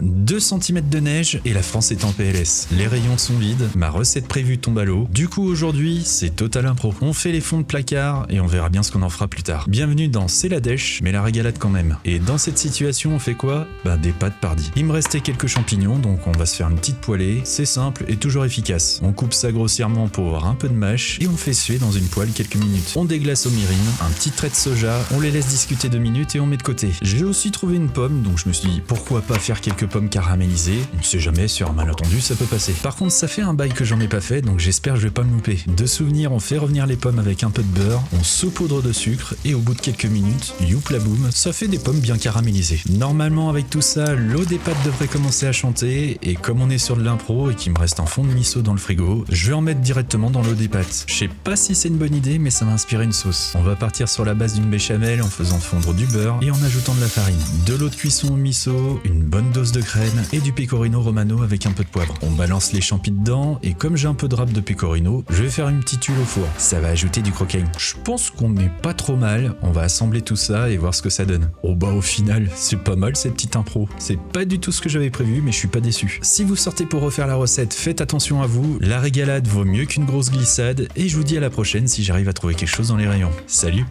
2 cm de neige et la France est en PLS. Les rayons sont vides, ma recette prévue tombe à l'eau. Du coup aujourd'hui, c'est total impro. On fait les fonds de placard et on verra bien ce qu'on en fera plus tard. Bienvenue dans C'est la dèche, mais la régalade quand même. Et dans cette situation, on fait quoi? Des pâtes pardi. Il me restait quelques champignons, donc on va se faire une petite poêlée. C'est simple et toujours efficace. On coupe ça grossièrement pour avoir un peu de mâche et on fait suer dans une poêle quelques minutes. On déglace au mirin, un petit trait de soja, on les laisse discuter 2 minutes et on met de côté. J'ai aussi trouvé une pomme, donc je me suis dit pourquoi pas faire quelques pommes caramélisées. On sait jamais, sur un malentendu ça peut passer. Par contre ça fait un bail que j'en ai pas fait, donc j'espère que je vais pas me louper. De souvenir, on fait revenir les pommes avec un peu de beurre, on saupoudre de sucre et au bout de quelques minutes, youp la boum, ça fait des pommes bien caramélisées. Normalement avec tout ça, l'eau des pâtes devrait commencer à chanter et comme on est sur de l'impro et qu'il me reste un fond de miso dans le frigo, je vais en mettre directement dans l'eau des pâtes. Je sais pas si c'est une bonne idée, mais ça m'a inspiré une sauce. On va partir sur la base d'une béchamel en faisant fondre du beurre et en ajoutant de la farine, de l'eau de cuisson au miso, une bonne dose de crème et du pecorino romano avec un peu de poivre. On balance les champis dedans et comme j'ai un peu de râpe de pecorino, je vais faire une petite huile au four. Ça va ajouter du croquet. Je pense qu'on n'est pas trop mal. On va assembler tout ça et voir ce que ça donne. Au final, c'est pas mal cette petite impro. C'est pas du tout ce que j'avais prévu, mais je suis pas déçu. Si vous sortez pour refaire la recette, faites attention à vous. La régalade vaut mieux qu'une grosse glissade et je vous dis à la prochaine si j'arrive à trouver quelque chose dans les rayons. Salut!